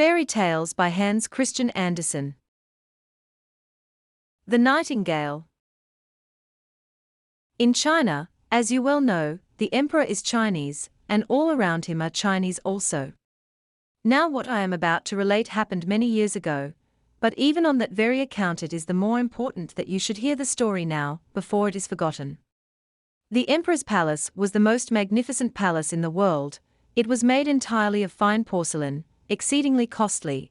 Fairy Tales by Hans Christian Andersen. The Nightingale. In China, as you well know, the emperor is Chinese, and all around him are Chinese also. Now what I am about to relate happened many years ago, but even on that very account it is the more important that you should hear the story now, before it is forgotten. The emperor's palace was the most magnificent palace in the world. It was made entirely of fine porcelain, exceedingly costly,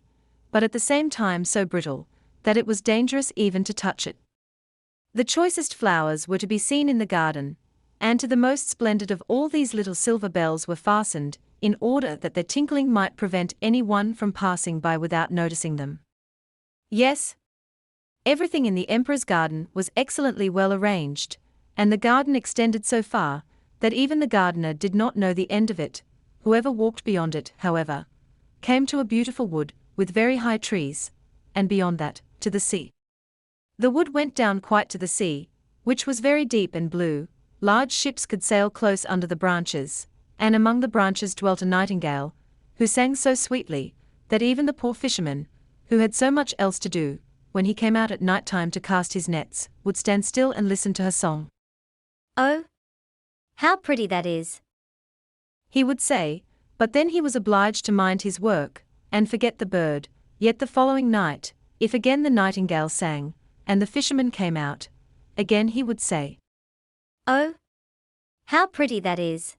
but at the same time so brittle, that it was dangerous even to touch it. The choicest flowers were to be seen in the garden, and to the most splendid of all these little silver bells were fastened, in order that their tinkling might prevent any one from passing by without noticing them. Yes, everything in the emperor's garden was excellently well arranged, and the garden extended so far, that even the gardener did not know the end of it. Whoever walked beyond it, however, came to a beautiful wood, with very high trees, and beyond that, to the sea. The wood went down quite to the sea, which was very deep and blue. Large ships could sail close under the branches, and among the branches dwelt a nightingale, who sang so sweetly, that even the poor fisherman, who had so much else to do, when he came out at night time to cast his nets, would stand still and listen to her song. "Oh, how pretty that is," he would say, but then he was obliged to mind his work, and forget the bird. Yet the following night, if again the nightingale sang, and the fisherman came out, again he would say, "Oh, how pretty that is."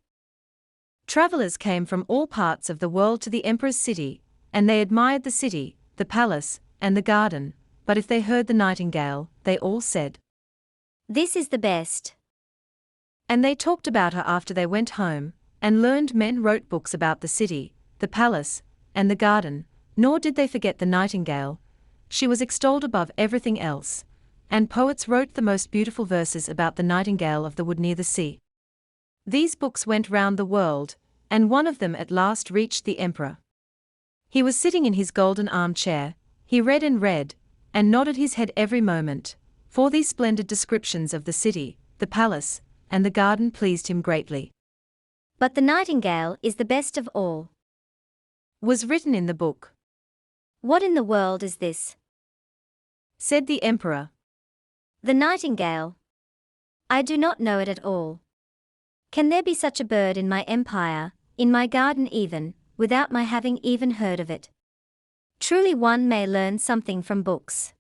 Travelers came from all parts of the world to the emperor's city, and they admired the city, the palace, and the garden, but if they heard the nightingale, they all said, "This is the best." And they talked about her after they went home, and learned men wrote books about the city, the palace, and the garden, nor did they forget the nightingale. She was extolled above everything else, and poets wrote the most beautiful verses about the nightingale of the wood near the sea. These books went round the world, and one of them at last reached the emperor. He was sitting in his golden armchair. He read, and nodded his head every moment, for these splendid descriptions of the city, the palace, and the garden pleased him greatly. "But the nightingale is the best of all," was written in the book. "What in the world is this?" said the emperor. "The nightingale? I do not know it at all. Can there be such a bird in my empire, in my garden even, without my having even heard of it? Truly one may learn something from books."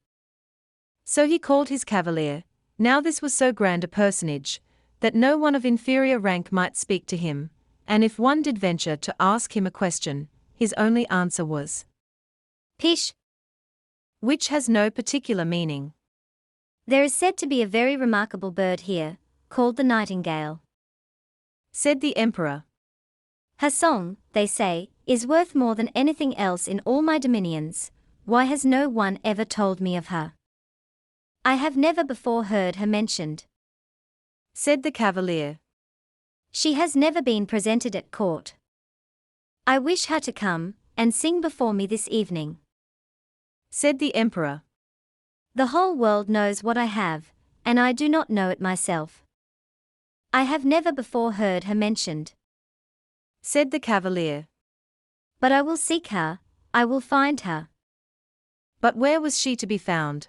So he called his cavalier. Now this was so grand a personage, that no one of inferior rank might speak to him, and if one did venture to ask him a question, his only answer was, "Pish," which has no particular meaning. "There is said to be a very remarkable bird here, called the nightingale," said the emperor. "Her song, they say, is worth more than anything else in all my dominions. Why has no one ever told me of her? I have never before heard her mentioned," said the cavalier. "She has never been presented at court. I wish her to come and sing before me this evening," said the emperor. "The whole world knows what I have, and I do not know it myself. I have never before heard her mentioned," said the cavalier. "But I will seek her, I will find her." But where was she to be found?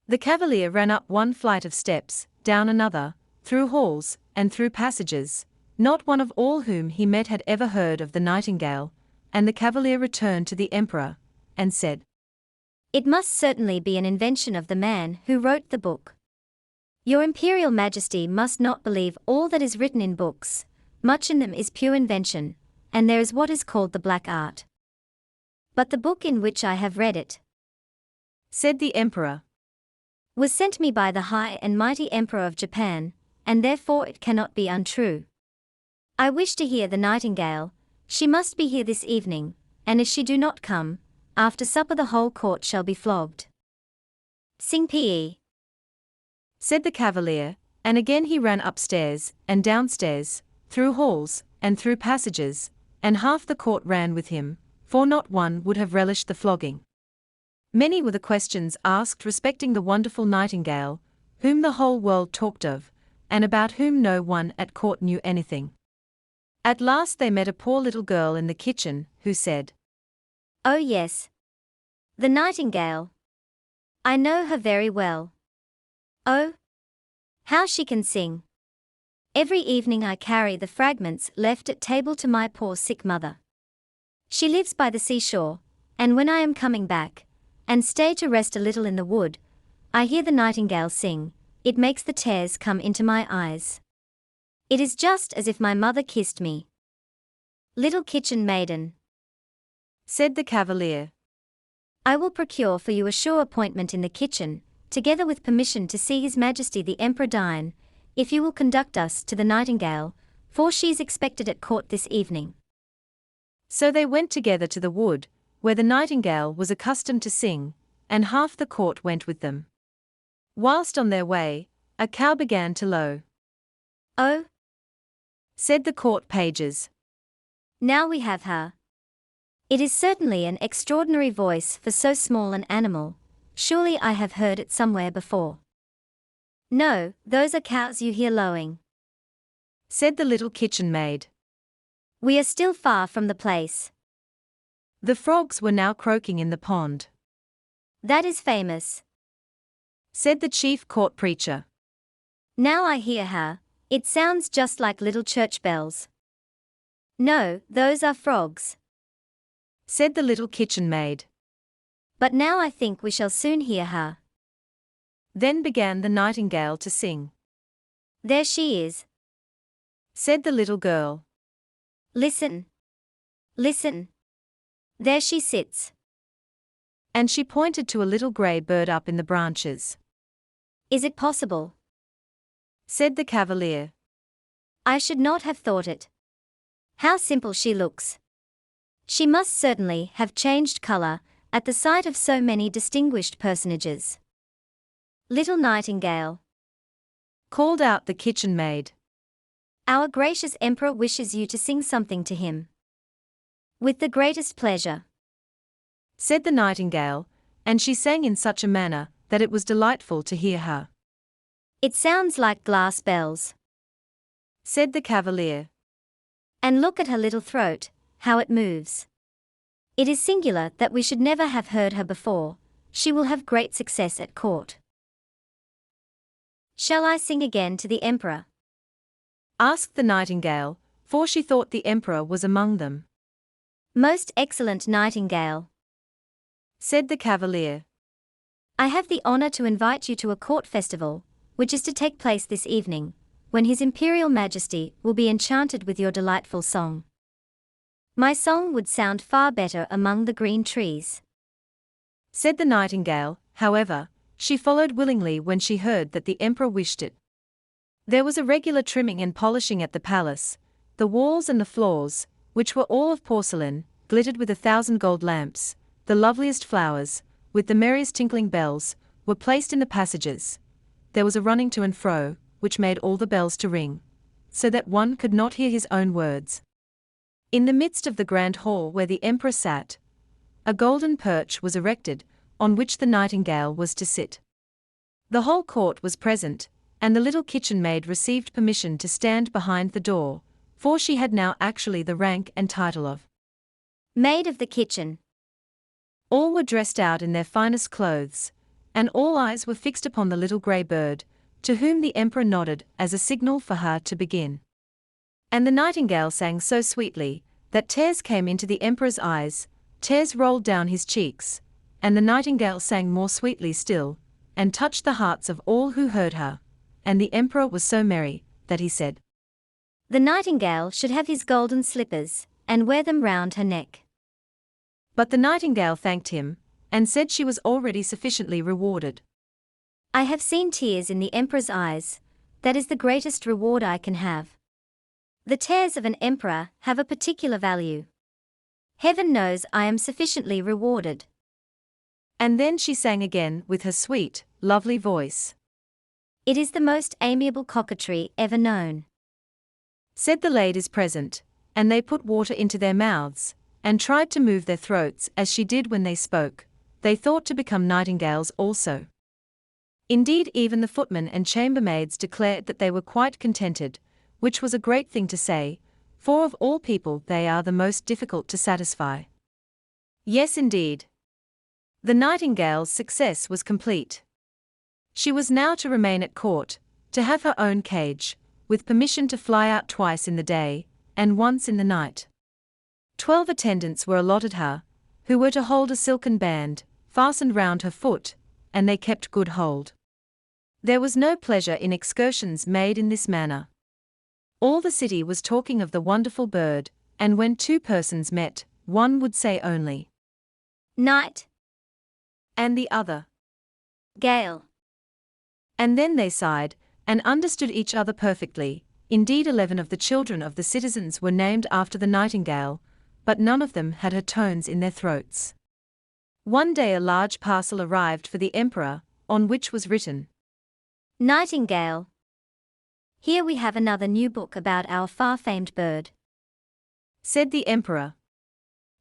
The cavalier ran up one flight of steps, down another, through halls, and through passages. Not one of all whom he met had ever heard of the nightingale, and the cavalier returned to the emperor, and said, "It must certainly be an invention of the man who wrote the book. Your Imperial Majesty must not believe all that is written in books. Much in them is pure invention, and there is what is called the black art. But the book in which I have read it," said the emperor, "was sent me by the high and mighty Emperor of Japan, and therefore it cannot be untrue. I wish to hear the nightingale. She must be here this evening, and if she do not come, after supper the whole court shall be flogged. Sing P.E." said the cavalier, and again he ran upstairs, and downstairs, through halls, and through passages, and half the court ran with him, for not one would have relished the flogging. Many were the questions asked respecting the wonderful nightingale, whom the whole world talked of, and about whom no one at court knew anything. At last they met a poor little girl in the kitchen, who said, Oh yes. The nightingale. I know her very well. Oh, how she can sing. Every evening I carry the fragments left at table to my poor sick mother. She lives by the seashore, and when I am coming back, and stay to rest a little in the wood, I hear the nightingale sing. It makes the tears come into my eyes. It is just as if my mother kissed me. Little kitchen maiden, said the cavalier. I will procure for you a sure appointment in the kitchen, together with permission to see His Majesty the Emperor dine, if you will conduct us to the nightingale, for she is expected at court this evening. So they went together to the wood, where the nightingale was accustomed to sing, and half the court went with them. Whilst on their way, a cow began to low. Oh, said the court pages. Now we have her. It is certainly an extraordinary voice for so small an animal. Surely I have heard it somewhere before. No, those are cows you hear lowing, said the little kitchen maid. We are still far from the place. The frogs were now croaking in the pond. That is famous, said the chief court preacher. Now I hear her. It sounds just like little church bells. No, those are frogs, said the little kitchen maid. But now I think we shall soon hear her. Then began the nightingale to sing. There she is, said the little girl. Listen. Listen. There she sits. And she pointed to a little grey bird up in the branches. Is it possible? said the cavalier. I should not have thought it. How simple she looks. She must certainly have changed colour at the sight of so many distinguished personages. Little nightingale, called out the kitchen maid. Our gracious emperor wishes you to sing something to him. With the greatest pleasure, said the nightingale, and she sang in such a manner that it was delightful to hear her. It sounds like glass bells, said the cavalier. And look at her little throat, how it moves. It is singular that we should never have heard her before. She will have great success at court. Shall I sing again to the emperor? asked the nightingale, for she thought the emperor was among them. Most excellent nightingale, said the cavalier. I have the honor to invite you to a court festival, which is to take place this evening, when His Imperial Majesty will be enchanted with your delightful song. My song would sound far better among the green trees, said the nightingale. However, she followed willingly when she heard that the emperor wished it. There was a regular trimming and polishing at the palace. The walls and the floors, which were all of porcelain, glittered with 1,000 gold lamps. The loveliest flowers, with the merriest tinkling bells, were placed in the passages. There was a running to and fro, which made all the bells to ring, so that one could not hear his own words. In the midst of the grand hall where the emperor sat, a golden perch was erected, on which the nightingale was to sit. The whole court was present, and the little kitchen maid received permission to stand behind the door, for she had now actually the rank and title of maid of the kitchen. All were dressed out in their finest clothes, and all eyes were fixed upon the little grey bird, to whom the emperor nodded as a signal for her to begin. And the nightingale sang so sweetly that tears came into the emperor's eyes, tears rolled down his cheeks, and the nightingale sang more sweetly still, and touched the hearts of all who heard her, and the emperor was so merry that he said, The nightingale should have his golden slippers, and wear them round her neck. But the nightingale thanked him, and said she was already sufficiently rewarded. I have seen tears in the emperor's eyes. That is the greatest reward I can have. The tears of an emperor have a particular value. Heaven knows I am sufficiently rewarded. And then she sang again with her sweet, lovely voice. It is the most amiable coquetry ever known, said the ladies present, and they put water into their mouths, and tried to move their throats as she did when they spoke. They thought to become nightingales also. Indeed, even the footmen and chambermaids declared that they were quite contented, which was a great thing to say, for of all people they are the most difficult to satisfy. Yes, indeed. The Nightingale's success was complete. She was now to remain at court, to have her own cage, with permission to fly out twice in the day, and once in the night. 12 attendants were allotted her, who were to hold a silken band, fastened round her foot, and they kept good hold. There was no pleasure in excursions made in this manner. All the city was talking of the wonderful bird, and when two persons met, one would say only, Night, and the other, Gale. and then they sighed, and understood each other perfectly. Indeed, 11 of the children of the citizens were named after the Nightingale, but none of them had her tones in their throats. One day a large parcel arrived for the emperor, on which was written, Nightingale. Here we have another new book about our far-famed bird. Said the emperor.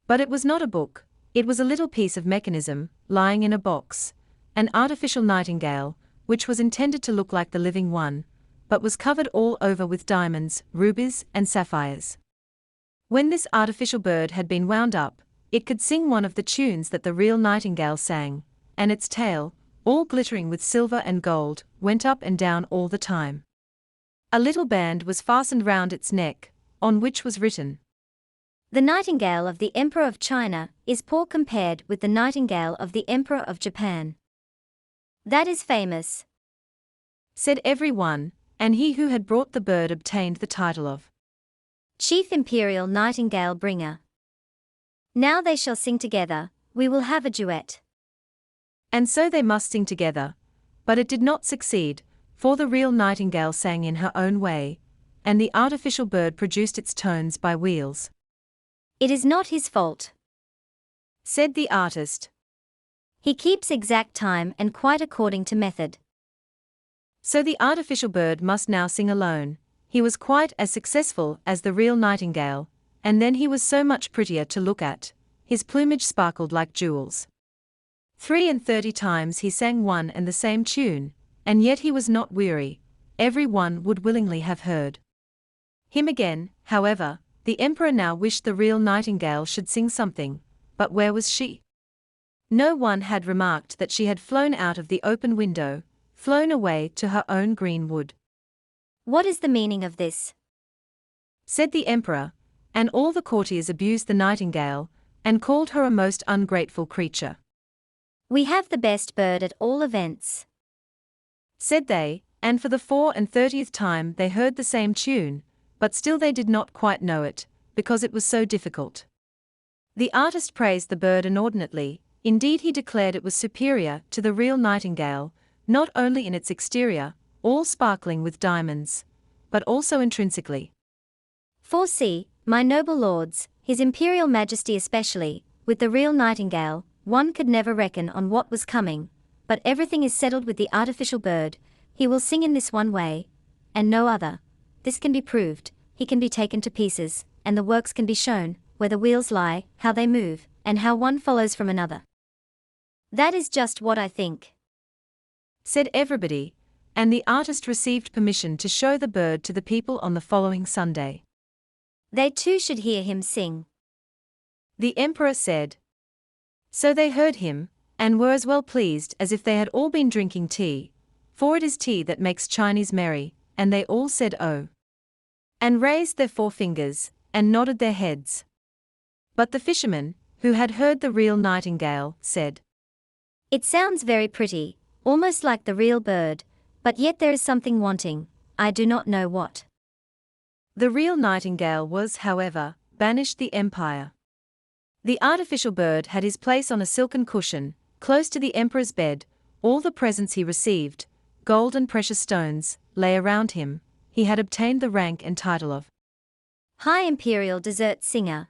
But it was not a book, it was a little piece of mechanism, lying in a box, an artificial nightingale, which was intended to look like the living one, but was covered all over with diamonds, rubies, and sapphires. When this artificial bird had been wound up, it could sing one of the tunes that the real nightingale sang, and its tail, all glittering with silver and gold, went up and down all the time. A little band was fastened round its neck, on which was written, The nightingale of the Emperor of China is poor compared with the nightingale of the Emperor of Japan. That is famous, said every one, and he who had brought the bird obtained the title of Chief Imperial Nightingale Bringer. Now they shall sing together, we will have a duet. And so they must sing together, but it did not succeed, for the real nightingale sang in her own way, and the artificial bird produced its tones by wheels. It is not his fault, said the artist. He keeps exact time and quite according to method. So the artificial bird must now sing alone. He was quite as successful as the real nightingale, and then he was so much prettier to look at, his plumage sparkled like jewels. 33 times he sang one and the same tune, and yet he was not weary, every one would willingly have heard him again. However, the emperor now wished the real nightingale should sing something, but where was she? No one had remarked that she had flown out of the open window, flown away to her own green wood. What is the meaning of this? Said the emperor, and all the courtiers abused the nightingale, and called her a most ungrateful creature. We have the best bird at all events, said they, and for the 34th time they heard the same tune, but still they did not quite know it, because it was so difficult. The artist praised the bird inordinately, indeed he declared it was superior to the real nightingale, not only in its exterior, all sparkling with diamonds, but also intrinsically. For see, my noble lords, His Imperial Majesty especially, with the real nightingale, one could never reckon on what was coming, but everything is settled with the artificial bird. He will sing in this one way, and no other. This can be proved, he can be taken to pieces, and the works can be shown, where the wheels lie, how they move, and how one follows from another. That is just what I think, said everybody, and the artist received permission to show the bird to the people on the following Sunday. They too should hear him sing, the emperor said. So they heard him, and were as well pleased as if they had all been drinking tea, for it is tea that makes Chinese merry, and they all said oh, and raised their forefingers, and nodded their heads. But the fisherman, who had heard the real nightingale, said, It sounds very pretty, almost like the real bird, but yet there is something wanting, I do not know what. The real nightingale was, however, banished the empire. The artificial bird had his place on a silken cushion, close to the emperor's bed. All the presents he received, gold and precious stones, lay around him. He had obtained the rank and title of High Imperial Dessert Singer,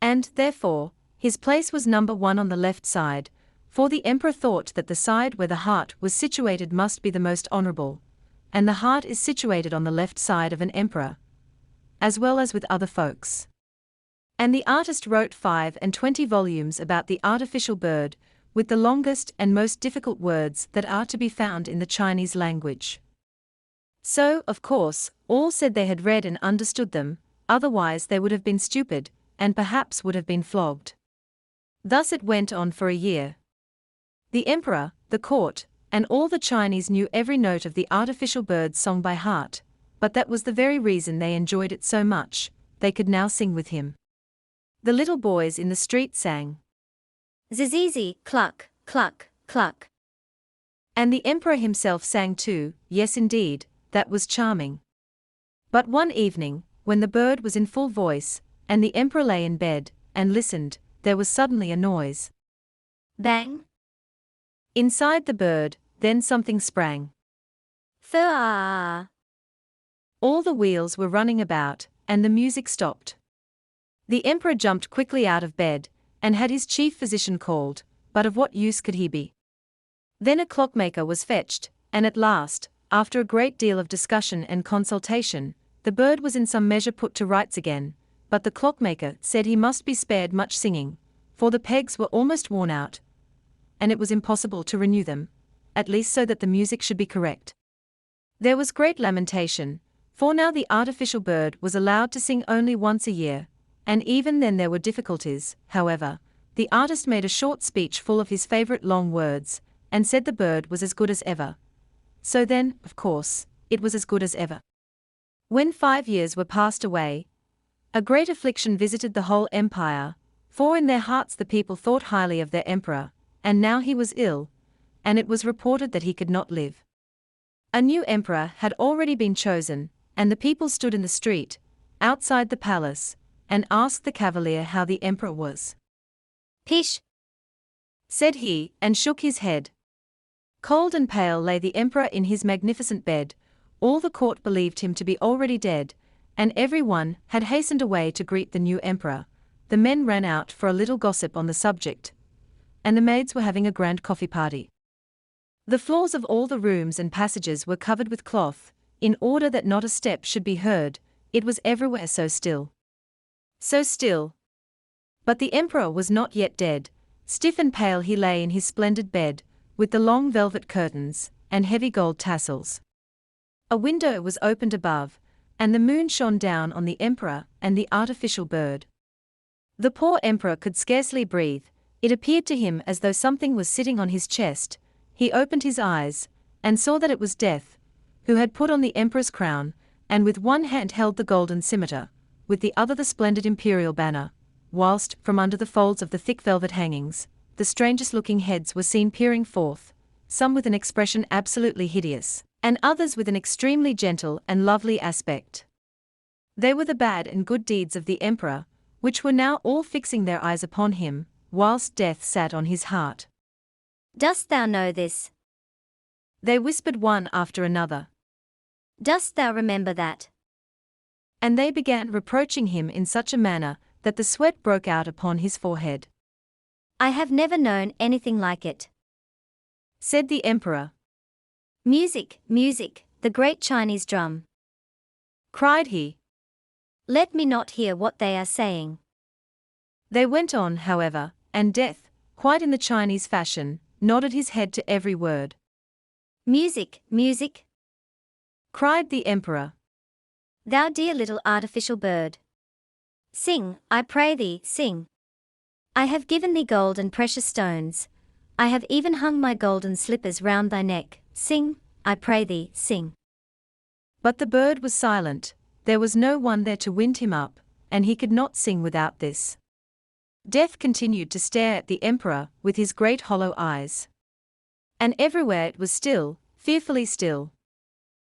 and, therefore, his place was number 1 on the left side, for the emperor thought that the side where the heart was situated must be the most honorable, and the heart is situated on the left side of an emperor, as well as with other folks. And the artist wrote 25 volumes about the artificial bird, with the longest and most difficult words that are to be found in the Chinese language. So, of course, all said they had read and understood them, otherwise they would have been stupid, and perhaps would have been flogged. Thus it went on for a year. The emperor, the court, and all the Chinese knew every note of the artificial bird's song by heart, but that was the very reason they enjoyed it so much, they could now sing with him. The little boys in the street sang, Zizizi, cluck, cluck, cluck. and the emperor himself sang too. Yes indeed, that was charming. But one evening, when the bird was in full voice, and the emperor lay in bed, and listened, there was suddenly a noise. Bang. Inside the bird, then something sprang. Thur. All the wheels were running about, and the music stopped. The emperor jumped quickly out of bed, and had his chief physician called, but of what use could he be? Then a clockmaker was fetched, and at last, after a great deal of discussion and consultation, the bird was in some measure put to rights again, but the clockmaker said he must be spared much singing, for the pegs were almost worn out, and it was impossible to renew them, at least so that the music should be correct. There was great lamentation, for now the artificial bird was allowed to sing only once a year, and even then there were difficulties. However, the artist made a short speech full of his favorite long words, and said the bird was as good as ever. So then, of course, it was as good as ever. When 5 years were passed away, a great affliction visited the whole empire, for in their hearts the people thought highly of their emperor, and now he was ill, and it was reported that he could not live. A new emperor had already been chosen, and the people stood in the street, outside the palace, and asked the cavalier how the emperor was. Pish, Said he, and shook his head. Cold and pale lay the emperor in his magnificent bed. All the court believed him to be already dead, and every one had hastened away to greet the new emperor. The men ran out for a little gossip on the subject, and the maids were having a grand coffee party. The floors of all the rooms and passages were covered with cloth, in order that not a step should be heard. It was everywhere so still. So still. But the emperor was not yet dead. Stiff and pale he lay in his splendid bed, with the long velvet curtains, and heavy gold tassels. A window was opened above, and the moon shone down on the emperor and the artificial bird. The poor emperor could scarcely breathe. It appeared to him as though something was sitting on his chest. He opened his eyes, and saw that it was Death, who had put on the emperor's crown, and with one hand held the golden scimitar, with the other the splendid imperial banner, whilst, from under the folds of the thick velvet hangings, the strangest-looking heads were seen peering forth, some with an expression absolutely hideous, and others with an extremely gentle and lovely aspect. They were the bad and good deeds of the emperor, which were now all fixing their eyes upon him, whilst Death sat on his heart. dost thou know this? They whispered one after another. Dost thou remember that? And they began reproaching him in such a manner that the sweat broke out upon his forehead. I have never known anything like it. Said the emperor. Music, music, the great Chinese drum. Cried he. Let me not hear what they are saying. They went on, however, and Death, quite in the Chinese fashion, nodded his head to every word. Music, music. Cried the emperor. Thou dear little artificial bird. Sing, I pray thee, sing. I have given thee gold and precious stones. I have even hung my golden slippers round thy neck. Sing, I pray thee, sing. But the bird was silent. There was no one there to wind him up, and he could not sing without this. Death continued to stare at the emperor with his great hollow eyes. And everywhere it was still, fearfully still.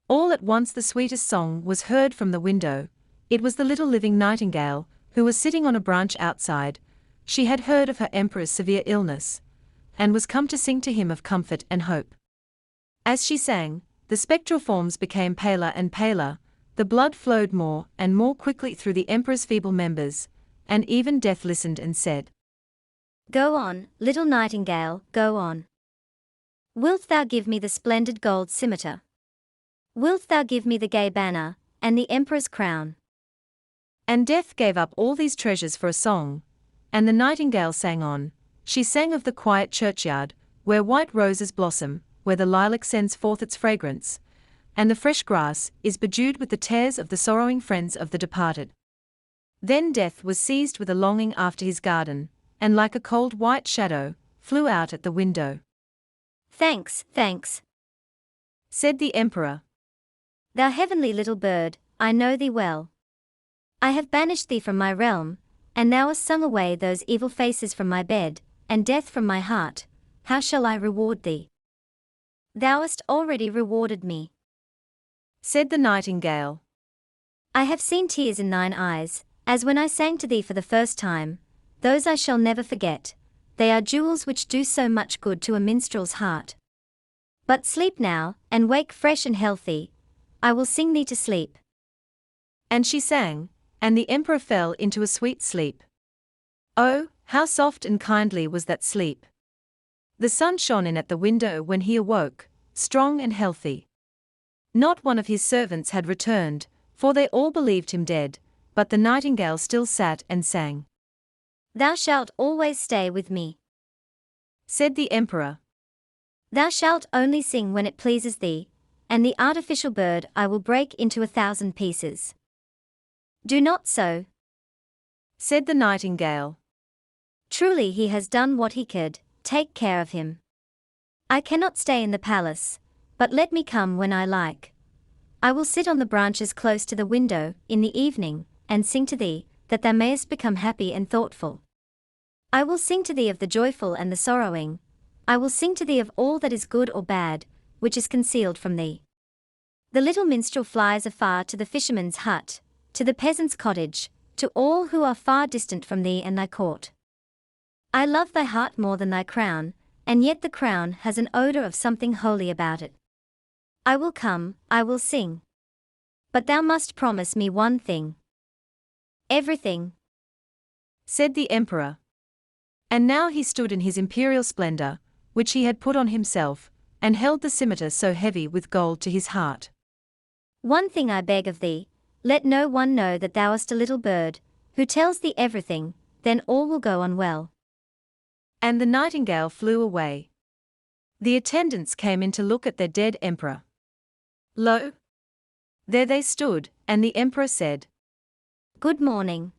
All at once the sweetest song was heard from the window. It was the little living nightingale, who was sitting on a branch outside. She had heard of her emperor's severe illness, and was come to sing to him of comfort and hope. As she sang, the spectral forms became paler and paler, the blood flowed more and more quickly through the emperor's feeble members, and even Death listened and said, Go on, little nightingale, go on. Wilt thou give me the splendid gold scimitar? Wilt thou give me the gay banner, and the emperor's crown? And Death gave up all these treasures for a song, and the nightingale sang on. She sang of the quiet churchyard, where white roses blossom, where the lilac sends forth its fragrance, and the fresh grass is bedewed with the tears of the sorrowing friends of the departed. Then Death was seized with a longing after his garden, and like a cold white shadow, flew out at the window. Thanks, thanks, said the emperor. thou heavenly little bird, I know thee well. I have banished thee from my realm, and thou hast sung away those evil faces from my bed, and death from my heart. How shall I reward thee? Thou hast already rewarded me, said the nightingale. I have seen tears in thine eyes, as when I sang to thee for the first time. Those I shall never forget. They are jewels which do so much good to a minstrel's heart. But sleep now, and wake fresh and healthy. I will sing thee to sleep. And she sang, and the emperor fell into a sweet sleep. Oh, how soft and kindly was that sleep! The sun shone in at the window when he awoke, strong and healthy. Not one of his servants had returned, for they all believed him dead, but the nightingale still sat and sang. Thou shalt always stay with me, said the emperor. Thou shalt only sing when it pleases thee, and the artificial bird I will break into 1,000 pieces. Do not so, said the nightingale. Truly he has done what he could, take care of him. I cannot stay in the palace, but let me come when I like. I will sit on the branches close to the window in the evening, and sing to thee, that thou mayest become happy and thoughtful. I will sing to thee of the joyful and the sorrowing. I will sing to thee of all that is good or bad, which is concealed from thee. The little minstrel flies afar to the fisherman's hut, to the peasant's cottage, to all who are far distant from thee and thy court. I love thy heart more than thy crown, and yet the crown has an odor of something holy about it. I will come, I will sing. But thou must promise me one thing. Everything, said the emperor. And now he stood in his imperial splendor, which he had put on himself, and held the scimitar so heavy with gold to his heart. One thing I beg of thee, let no one know that thou art a little bird, who tells thee everything, then all will go on well. And the nightingale flew away. The attendants came in to look at their dead emperor. Lo! There they stood, and the emperor said, Good morning.